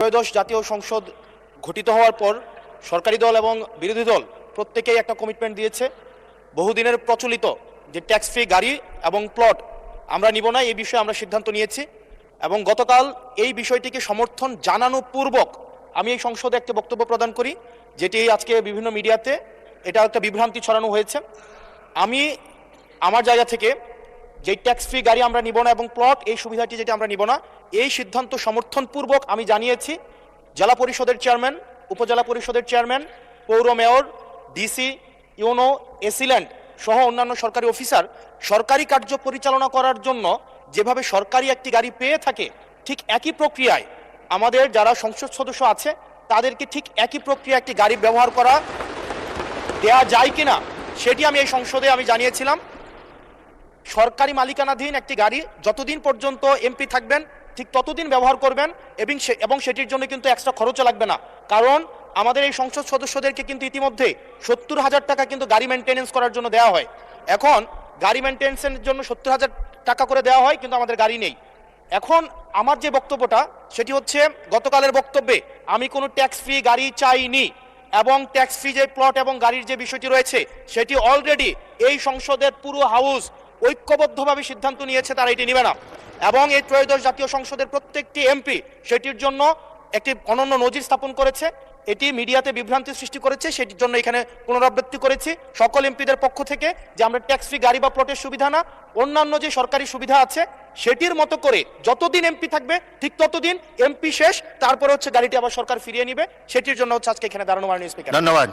ত্রয়োদশ জাতীয় সংসদ গঠিত হওয়ার পর সরকারি দল এবং বিরোধী দল প্রত্যেকেই একটা কমিটমেন্ট দিয়েছে, বহুদিনের প্রচলিত যে ট্যাক্স ফ্রি গাড়ি এবং প্লট আমরা নিব না, এই বিষয়ে আমরা সিদ্ধান্ত নিয়েছি। এবং গতকাল এই বিষয়টিকে সমর্থন জানানো পূর্বক আমি এই সংসদে একটা বক্তব্য প্রদান করি, যেটি আজকে বিভিন্ন মিডিয়াতে এটা একটা বিভ্রান্তি ছড়ানো হয়েছে। আমি আমার জায়গা থেকে যে ট্যাক্স ফ্রি গাড়ি আমরা নিব না এবং প্লট এই সুবিধাটি যেটা আমরা নিব না, এই সিদ্ধান্ত সমর্থনপূর্বক আমি জানিয়েছি জেলা পরিষদের চেয়ারম্যান, উপজেলা পরিষদের চেয়ারম্যান, পৌর মেয়র, ডিসি, ইউনো, এসিল্যান্ড সহ অন্যান্য সরকারি অফিসার সরকারি কার্য পরিচালনা করার জন্য যেভাবে সরকারি একটি গাড়ি পেয়ে থাকে, ঠিক একই প্রক্রিয়ায় আমাদের যারা সংসদ সদস্য আছে তাদেরকে ঠিক একই প্রক্রিয়া একটি গাড়ি ব্যবহার করা দেয়া যায় কিনা সেটি আমি এই সংসদে আমি জানিয়েছিলাম। সরকারি মালিকানাধীন একটি গাড়ি যতদিন পর্যন্ত এমপি থাকবেন ঠিক ততদিন ব্যবহার করবেন এবং সেটির জন্য কিন্তু এক্সট্রা খরচও লাগবে না, কারণ আমাদের এই সংসদ সদস্যদেরকে কিন্তু ইতিমধ্যে 70,000 টাকা কিন্তু গাড়ি মেনটেনেন্স করার জন্য দেওয়া হয়। এখন গাড়ি মেনটেনেন্সের জন্য 70,000 টাকা করে দেওয়া হয়, কিন্তু আমাদের গাড়ি নেই। এখন আমার যে বক্তব্যটা সেটি হচ্ছে, গতকালের বক্তব্যে আমি কোনো ট্যাক্স ফ্রি গাড়ি চাইনি এবং ট্যাক্স ফ্রি যে প্লট এবং গাড়ির যে বিষয়টি রয়েছে সেটি অলরেডি এই সংসদের পুরো হাউস ঐক্যবদ্ধভাবে সিদ্ধান্ত নিয়েছে তারা এটি নেবে না। এবং এই ত্রয়োদশ জাতীয় সংসদের প্রত্যেকটি এমপি সেটির জন্য একটি অনন্য নজির স্থাপন করেছে। এটি মিডিয়াতে বিভ্রান্তি সৃষ্টি করেছে, সেটির জন্য এখানে পুনরাবৃত্তি করেছি সকল এমপিদের পক্ষ থেকে যে আমরা ট্যাক্স ফ্রি গাড়ি বা প্লটের সুবিধা না, অন্যান্য যে সরকারি সুবিধা আছে সেটির মতো করে যতদিন এমপি থাকবে ঠিক ততদিন, এমপি শেষ তারপরে হচ্ছে গাড়িটি আবার সরকার ফিরিয়ে নিবে, সেটির জন্য হচ্ছে আজকে এখানে দাঁড়ানো। মাননীয় স্পিকার, ধন্যবাদ।